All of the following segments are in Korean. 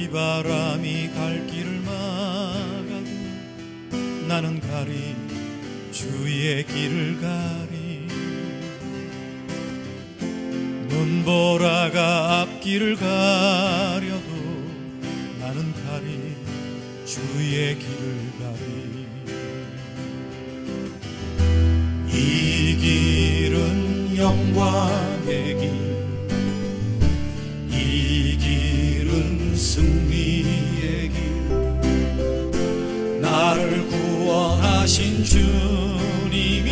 비바람이 갈 길을 막아도 나는 가리 주의 길을 가리. 눈보라가 앞길을 가려도 나는 가리 주의 길을 가리. 이 길은 영광의 길, 이 길은 승리의 길, 나를 구원하신 주님이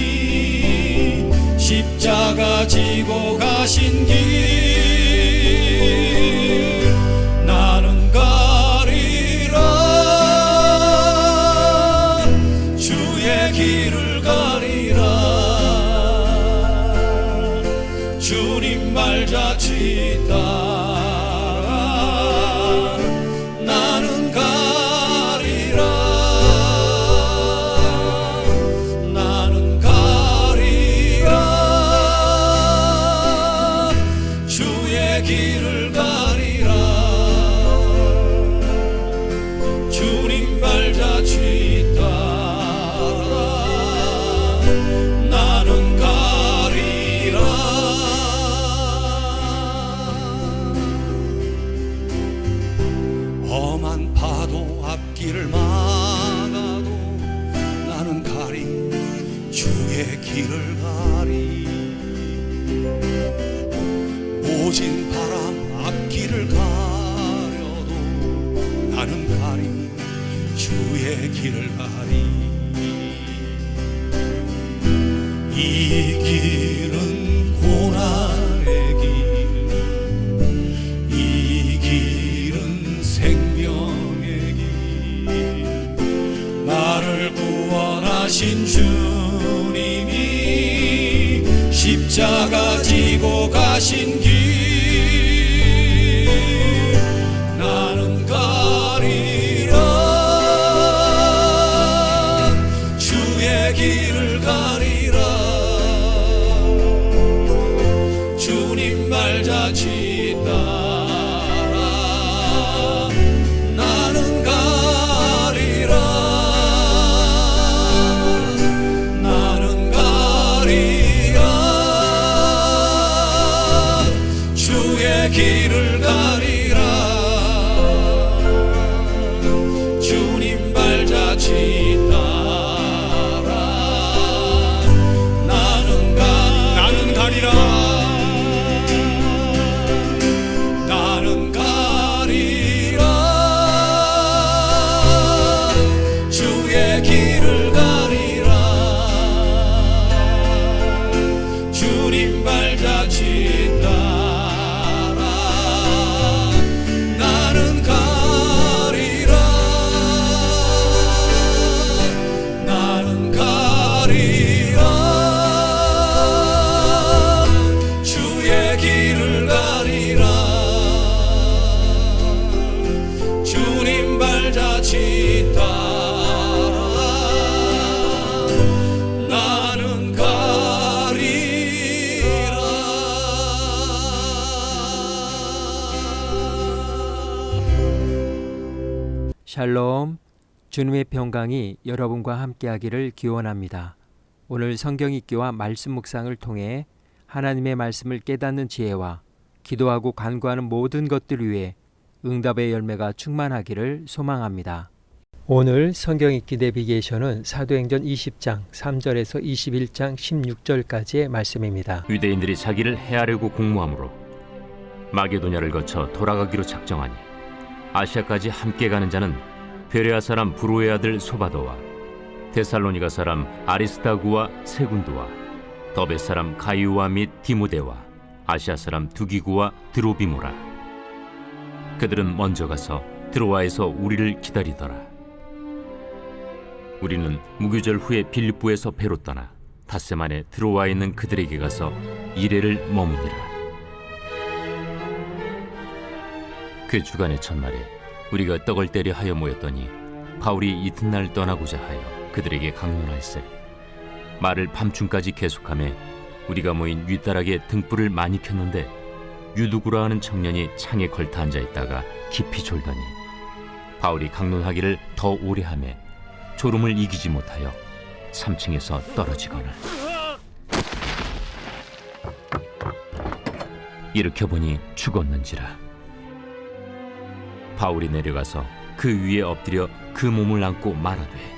십자가 지고 가신 길, 나는 가리라 주의 길을 가리라. 주님 말자치 따라 나는 가리라. 나는 가리라 주의 길을 가리라. 주님 말자치 따라 나는 가리라. 험한 파도 앞길을 막아도 나는 가리 주의 길을 가리. 모진 바람 앞길을 가려도 나는 가리 주의 길을 가리. 이 길은 고난의 길, 이 길은 생명의 길, 나를 구원하신 주님이 십자가 지고 가신 길, 나는 가리라 주의 길을 가리라. 주님 말자치 따라 나는 가리라. 나는 가리라 주의 길을 가리라. 주님 말자치 따라 나는 가리라. 나는 가리라 주의 길을 가리라. 주님 발자취 따라 나는 가리라. 나는 가리라 주의 길을 가리라. 주님 발자취 따라 나는 가리라. 샬롬, 주님의 평강이 여러분과 함께하기를 기원합니다. 오늘 성경 읽기와 말씀 묵상을 통해 하나님의 말씀을 깨닫는 지혜와 기도하고 간구하는 모든 것들 위해 응답의 열매가 충만하기를 소망합니다. 오늘 성경 읽기 내비게이션은 사도행전 20장 3절에서 21장 16절까지의 말씀입니다. 유대인들이 자기를 해하려고 공모함으로 마게도냐를 거쳐 돌아가기로 작정하니 아시아까지 함께 가는 자는 베레아 사람 브로의 아들 소바도와 데살로니가 사람 아리스다구와 세군두와 더베 사람 가이우와 및 디모데와 아시아 사람 두기구와 드로비모라. 그들은 먼저 가서 드로아에서 우리를 기다리더라. 우리는 무교절 후에 빌립보에서 배로 떠나 닷새 만에 드로아에 있는 그들에게 가서 이레를 머무니라. 그 주간의 첫날에 우리가 떡을 때려 하여 모였더니 바울이 이튿날 떠나고자 하여 그들에게 강론할세 말을 밤중까지 계속하며 우리가 모인 윗다락에 등불을 많이 켰는데 유두구라 하는 청년이 창에 걸터 앉아 있다가 깊이 졸더니 바울이 강론하기를 더 오래 하며 졸음을 이기지 못하여 3층에서 떨어지거늘 일으켜보니 죽었는지라. 바울이 내려가서 그 위에 엎드려 그 몸을 안고 말하되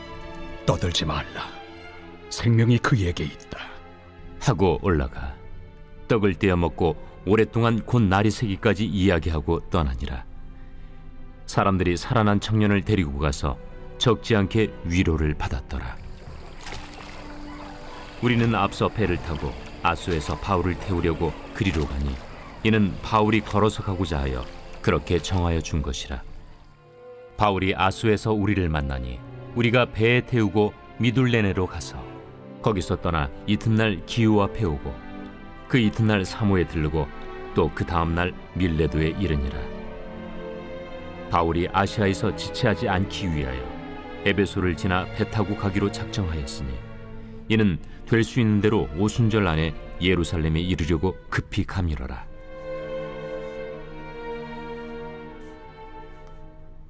떠들지 말라. 생명이 그에게 있다. 하고 올라가 떡을 떼어 먹고 오랫동안 곧 날이 새기까지 이야기하고 떠나니라. 사람들이 살아난 청년을 데리고 가서 적지 않게 위로를 받았더라. 우리는 앞서 배를 타고 아소에서 바울을 태우려고 그리로 가니 이는 바울이 걸어서 가고자 하여 그렇게 정하여 준 것이라. 바울이 아소에서 우리를 만나니 우리가 배에 태우고 미둘레네로 가서 거기서 떠나 이튿날 기후 앞에 오고 그 이튿날 사모에 들르고 또 그 다음날 밀레도에 이르니라. 바울이 아시아에서 지체하지 않기 위하여 에베소를 지나 배 타고 가기로 작정하였으니 이는 될 수 있는 대로 오순절 안에 예루살렘에 이르려고 급히 가밀어라.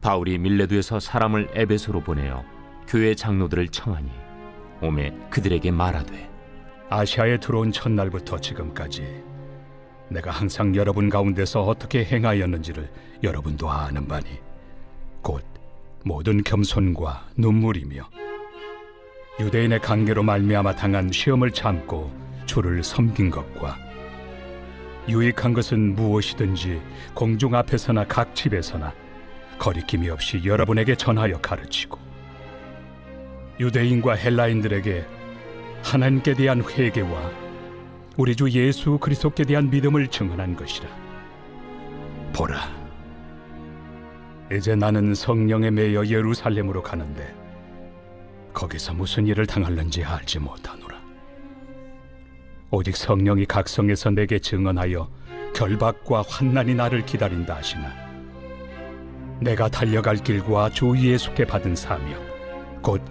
바울이 밀레도에서 사람을 에베소로 보내어 교회 장로들을 청하니 오매 그들에게 말하되 아시아에 들어온 첫날부터 지금까지 내가 항상 여러분 가운데서 어떻게 행하였는지를 여러분도 아는 바니 곧 모든 겸손과 눈물이며 유대인의 관계로 말미암아 당한 시험을 참고 주를 섬긴 것과 유익한 것은 무엇이든지 공중 앞에서나 각 집에서나 거리낌이 없이 여러분에게 전하여 가르치고 유대인과 헬라인들에게 하나님께 대한 회개와 우리 주 예수 그리스도께 대한 믿음을 증언한 것이라. 보라, 이제 나는 성령에 매여 예루살렘으로 가는데 거기서 무슨 일을 당할는지 알지 못하노라. 오직 성령이 각성에서 내게 증언하여 결박과 환난이 나를 기다린다 하시나 내가 달려갈 길과 주 예수께 받은 사명 곧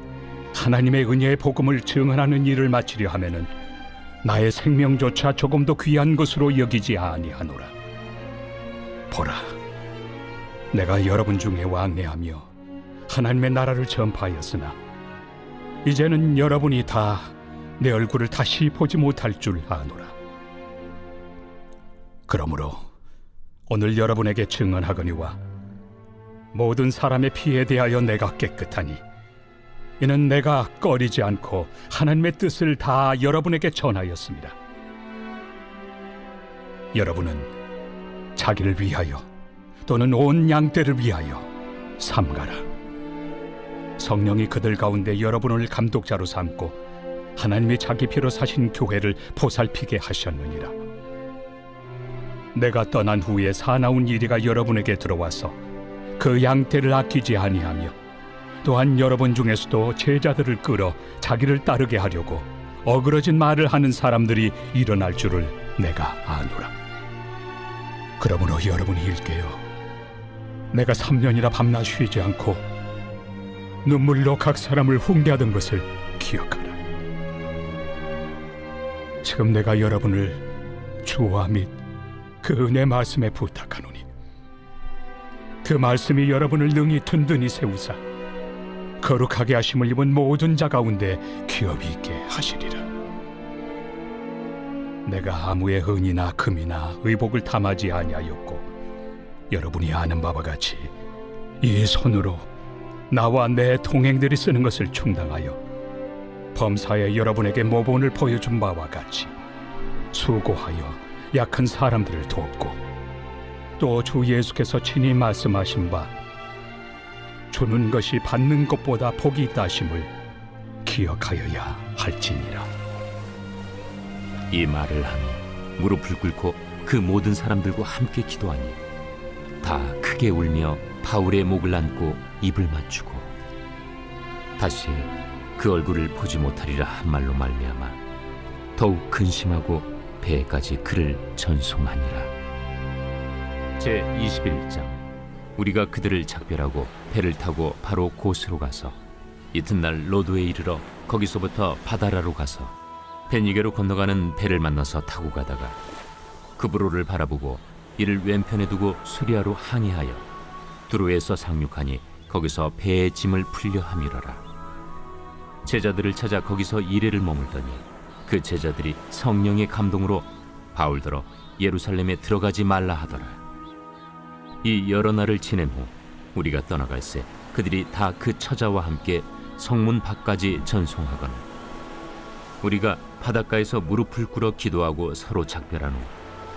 하나님의 은혜의 복음을 증언하는 일을 마치려 하면은 나의 생명조차 조금도 귀한 것으로 여기지 아니하노라. 보라, 내가 여러분 중에 왕래하며 하나님의 나라를 전파하였으나 이제는 여러분이 다 내 얼굴을 다시 보지 못할 줄 아노라. 그러므로 오늘 여러분에게 증언하거니와 모든 사람의 피에 대하여 내가 깨끗하니 이는 내가 꺼리지 않고 하나님의 뜻을 다 여러분에게 전하였습니다. 여러분은 자기를 위하여 또는 온 양떼를 위하여 삼가라. 성령이 그들 가운데 여러분을 감독자로 삼고 하나님이 자기 피로 사신 교회를 보살피게 하셨느니라. 내가 떠난 후에 사나운 이리가 여러분에게 들어와서 그 양떼를 아끼지 아니하며 또한 여러분 중에서도 제자들을 끌어 자기를 따르게 하려고 어그러진 말을 하는 사람들이 일어날 줄을 내가 아노라. 그러므로 여러분이 일깨어 내가 3년이나 밤낮 쉬지 않고 눈물로 각 사람을 훈계하던 것을 기억하라. 지금 내가 여러분을 주와 및 그 은혜 말씀에 부탁하노니 그 말씀이 여러분을 능히 든든히 세우사 거룩하게 하심을 입은 모든 자 가운데 기업이 있게 하시리라. 내가 아무의 은이나 금이나 의복을 탐하지 아니하였고 여러분이 아는 바와 같이 이 손으로 나와 내 동행들이 쓰는 것을 충당하여 범사에 여러분에게 모본을 보여준 바와 같이 수고하여 약한 사람들을 돕고 또 주 예수께서 친히 말씀하신 바 주는 것이 받는 것보다 복이 있다 하심을 기억하여야 할지니라. 이 말을 하며 무릎을 꿇고 그 모든 사람들과 함께 기도하니 다 크게 울며 바울의 목을 안고 입을 맞추고 다시 그 얼굴을 보지 못하리라 한 말로 말미암아 더욱 근심하고 배에까지 그를 전송하니라. 제 21장. 우리가 그들을 작별하고 배를 타고 바로 고스로 가서 이튿날 로도에 이르러 거기서부터 바다라로 가서 베니게로 건너가는 배를 만나서 타고 가다가 그브로를 바라보고 이를 왼편에 두고 수리아로 항해하여 두로에서 상륙하니 거기서 배의 짐을 풀려 함이러라. 제자들을 찾아 거기서 이레를 머물더니 그 제자들이 성령의 감동으로 바울더러 예루살렘에 들어가지 말라 하더라. 이 여러 날을 지낸 후 우리가 떠나갈새 그들이 다 그 처자와 함께 성문 밖까지 전송하거늘 우리가 바닷가에서 무릎을 꿇어 기도하고 서로 작별한 후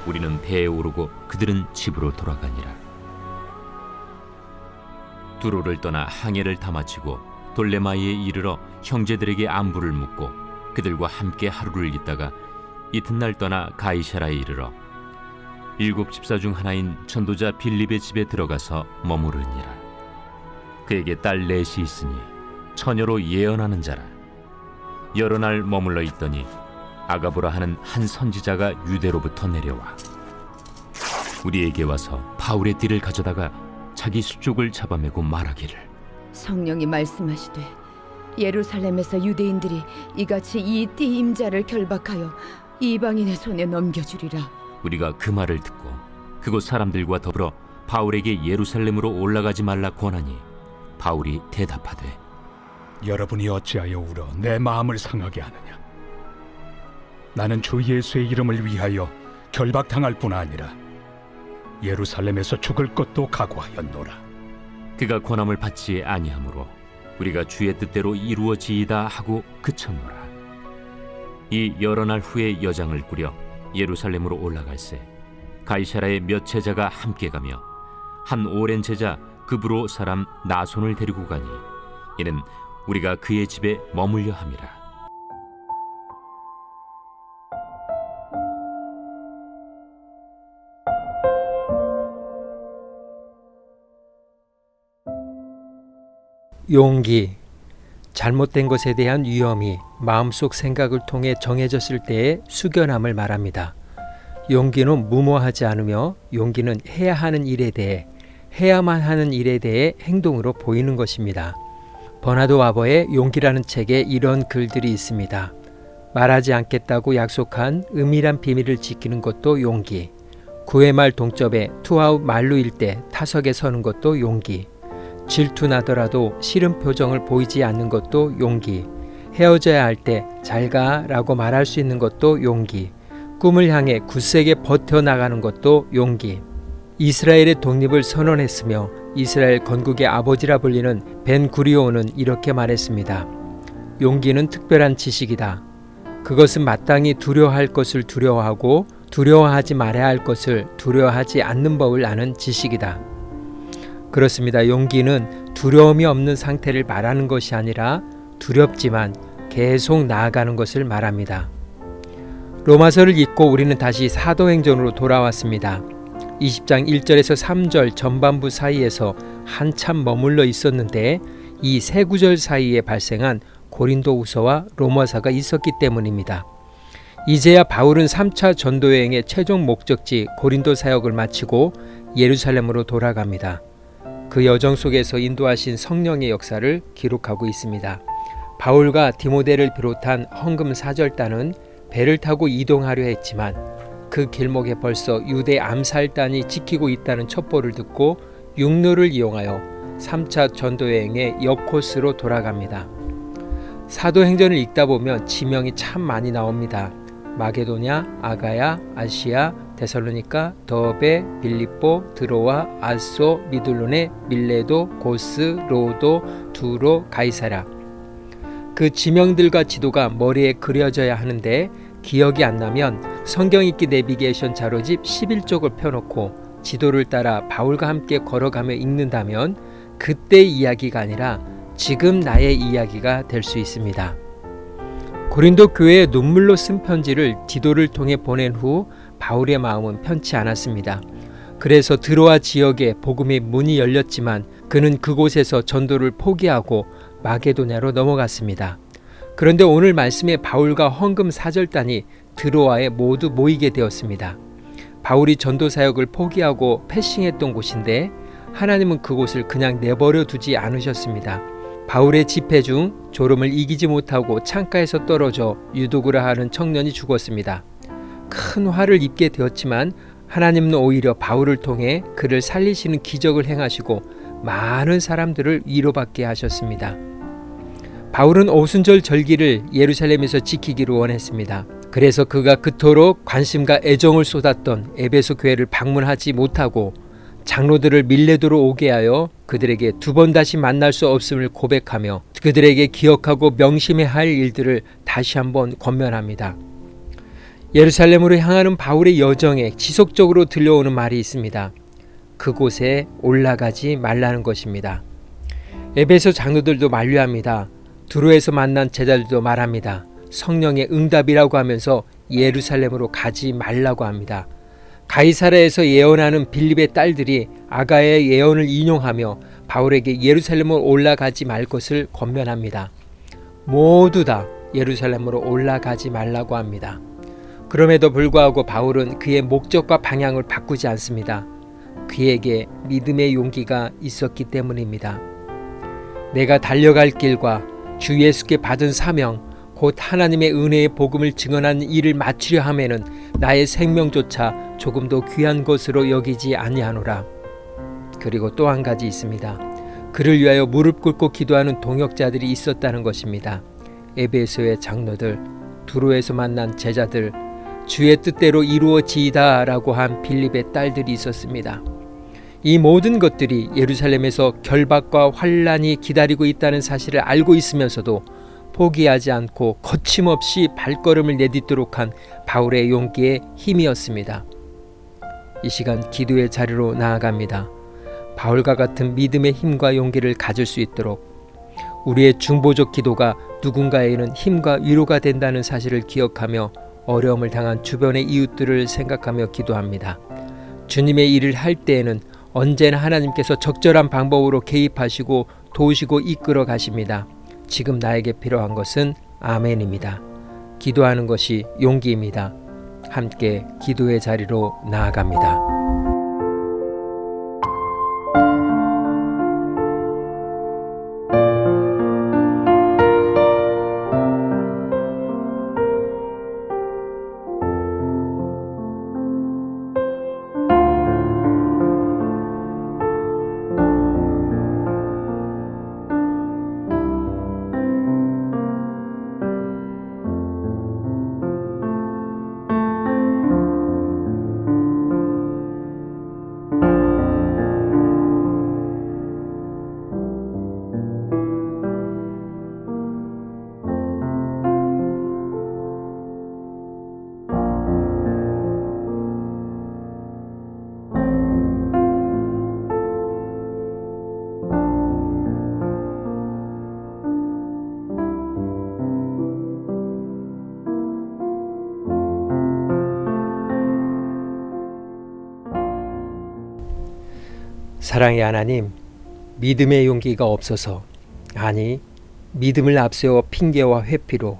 우리는 배에 오르고 그들은 집으로 돌아가니라. 두로를 떠나 항해를 다 마치고 돌레마이에 이르러 형제들에게 안부를 묻고 그들과 함께 하루를 있다가 이튿날 떠나 가이사라에 이르러 7 집사 중 하나인 전도자 빌립의 집에 들어가서 머무르니라. 그에게 딸 넷이 있으니 처녀로 예언하는 자라. 여러 날 머물러 있더니 아가보라 하는 한 선지자가 유대로부터 내려와 우리에게 와서 바울의 띠를 가져다가 자기 수족을 잡아매고 말하기를 성령이 말씀하시되 예루살렘에서 유대인들이 이같이 이 띠 임자를 결박하여 이방인의 손에 넘겨주리라. 우리가 그 말을 듣고 그곳 사람들과 더불어 바울에게 예루살렘으로 올라가지 말라 권하니 바울이 대답하되 여러분이 어찌하여 울어 내 마음을 상하게 하느냐? 나는 주 예수의 이름을 위하여 결박당할 뿐 아니라 예루살렘에서 죽을 것도 각오하였노라. 그가 권함을 받지 아니하므로 우리가 주의 뜻대로 이루어지이다 하고 그쳤노라. 이 여러 날 후에 여장을 꾸려 예루살렘으로 올라갈새 가이사라의 몇 제자가 함께 가며 한 오랜 제자 그브로 사람 나손을 데리고 가니 이는 우리가 그의 집에 머물려 함이라. 용기. 잘못된 것에 대한 위험이 마음속 생각을 통해 정해졌을 때의 숙연함을 말합니다. 용기는 무모하지 않으며 용기는 해야 하는 일에 대해 해야만 하는 일에 대해 행동으로 보이는 것입니다. 버나드 와버의 용기라는 책에 이런 글들이 있습니다. 말하지 않겠다고 약속한 은밀한 비밀을 지키는 것도 용기. 9회 말 동점에 투아웃 만루일 때 타석에 서는 것도 용기. 질투나더라도 싫은 표정을 보이지 않는 것도 용기. 헤어져야 할 때 잘가 라고 말할 수 있는 것도 용기. 꿈을 향해 굳세게 버텨나가는 것도 용기. 이스라엘의 독립을 선언했으며 이스라엘 건국의 아버지라 불리는 벤 구리온은 이렇게 말했습니다. 용기는 특별한 지식이다. 그것은 마땅히 두려워할 것을 두려워하고 두려워하지 말아야 할 것을 두려워하지 않는 법을 아는 지식이다. 그렇습니다. 용기는 두려움이 없는 상태를 말하는 것이 아니라 두렵지만 계속 나아가는 것을 말합니다. 로마서를 읽고 우리는 다시 사도행전으로 돌아왔습니다. 20장 1절에서 3절 전반부 사이에서 한참 머물러 있었는데 이 세 구절 사이에 발생한 고린도후서와 로마서가 있었기 때문입니다. 이제야 바울은 3차 전도여행의 최종 목적지 고린도 사역을 마치고 예루살렘으로 돌아갑니다. 그 여정 속에서 인도하신 성령의 역사를 기록하고 있습니다. 바울과 디모데를 비롯한 헌금 사절단은 배를 타고 이동하려 했지만 그 길목에 벌써 유대 암살단이 지키고 있다는 첩보를 듣고 육로를 이용하여 3차 전도여행의 역코스로 돌아갑니다. 사도행전을 읽다 보면 지명이 참 많이 나옵니다. 마게도냐, 아가야, 아시아, 데살로니가, 더베, 빌립보, 드로아, 아소, 미둘로네, 밀레도, 고스, 로도, 두로, 가이사라. 그 지명들과 지도가 머리에 그려져야 하는데 기억이 안 나면 성경 읽기 내비게이션 자료집 11쪽을 펴놓고 지도를 따라 바울과 함께 걸어가며 읽는다면 그때의 이야기가 아니라 지금 나의 이야기가 될 수 있습니다. 고린도 교회에 눈물로 쓴 편지를 디도를 통해 보낸 후 바울의 마음은 편치 않았습니다. 그래서 드로아 지역에 복음의 문이 열렸지만 그는 그곳에서 전도를 포기하고 마게도냐로 넘어갔습니다. 그런데 오늘 말씀에 바울과 헌금 사절단이 드로아에 모두 모이게 되었습니다. 바울이 전도 사역을 포기하고 패싱했던 곳인데 하나님은 그곳을 그냥 내버려 두지 않으셨습니다. 바울의 집회 중 졸음을 이기지 못하고 창가에서 떨어져 유도구라 하는 청년이 죽었습니다. 큰 화를 입게 되었지만 하나님은 오히려 바울을 통해 그를 살리시는 기적을 행하시고 많은 사람들을 위로받게 하셨습니다. 바울은 오순절 절기를 예루살렘에서 지키기를 원했습니다. 그래서 그가 그토록 관심과 애정을 쏟았던 에베소 교회를 방문하지 못하고 장로들을 밀레도로 오게 하여 그들에게 두 번 다시 만날 수 없음을 고백하며 그들에게 기억하고 명심해야 할 일들을 다시 한번 권면합니다. 예루살렘으로 향하는 바울의 여정에 지속적으로 들려오는 말이 있습니다. 그곳에 올라가지 말라는 것입니다. 에베소 장로들도 만류합니다. 두로에서 만난 제자들도 말합니다. 성령의 응답이라고 하면서 예루살렘으로 가지 말라고 합니다. 가이사랴에서 예언하는 빌립의 딸들이 아가의 예언을 인용하며 바울에게 예루살렘으로 올라가지 말 것을 권면합니다. 모두 다 예루살렘으로 올라가지 말라고 합니다. 그럼에도 불구하고 바울은 그의 목적과 방향을 바꾸지 않습니다. 그에게 믿음의 용기가 있었기 때문입니다. 내가 달려갈 길과 주 예수께 받은 사명, 곧 하나님의 은혜의 복음을 증언하는 일을 마치려 하면은 나의 생명조차 조금도 귀한 것으로 여기지 아니하노라. 그리고 또 한 가지 있습니다. 그를 위하여 무릎 꿇고 기도하는 동역자들이 있었다는 것입니다. 에베소의 장로들, 두로에서 만난 제자들, 주의 뜻대로 이루어지이다 라고 한 빌립의 딸들이 있었습니다. 이 모든 것들이 예루살렘에서 결박과 환란이 기다리고 있다는 사실을 알고 있으면서도 포기하지 않고 거침없이 발걸음을 내딛도록 한 바울의 용기의 힘이었습니다. 이 시간 기도의 자리로 나아갑니다. 바울과 같은 믿음의 힘과 용기를 가질 수 있도록 우리의 중보적 기도가 누군가에게는 힘과 위로가 된다는 사실을 기억하며 어려움을 당한 주변의 이웃들을 생각하며 기도합니다. 주님의 일을 할 때에는 언제나 하나님께서 적절한 방법으로 개입하시고 도우시고 이끌어 가십니다. 지금 나에게 필요한 것은 아멘입니다. 기도하는 것이 용기입니다. 함께 기도의 자리로 나아갑니다. 사랑의 하나님, 믿음의 용기가 없어서, 아니 믿음을 앞세워 핑계와 회피로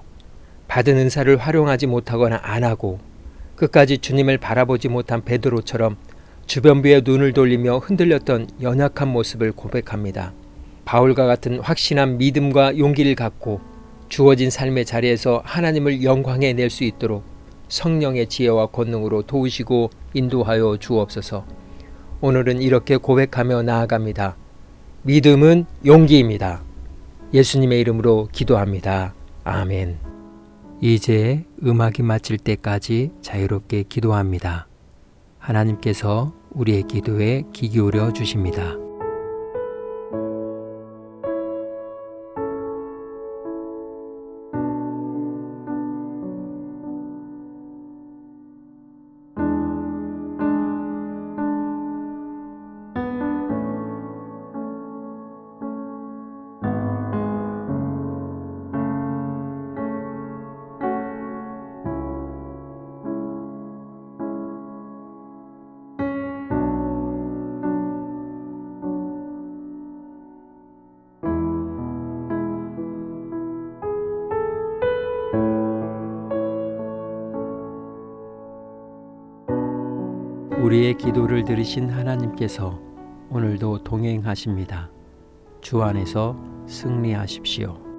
받은 은사를 활용하지 못하거나 안 하고 끝까지 주님을 바라보지 못한 베드로처럼 주변부에 눈을 돌리며 흔들렸던 연약한 모습을 고백합니다. 바울과 같은 확신한 믿음과 용기를 갖고 주어진 삶의 자리에서 하나님을 영광해 낼 수 있도록 성령의 지혜와 권능으로 도우시고 인도하여 주옵소서. 오늘은 이렇게 고백하며 나아갑니다. 믿음은 용기입니다. 예수님의 이름으로 기도합니다. 아멘. 이제 음악이 마칠 때까지 자유롭게 기도합니다. 하나님께서 우리의 기도에 귀 기울여 주십니다. 우리의 기도를 들으신 하나님께서 오늘도 동행하십니다. 주 안에서 승리하십시오.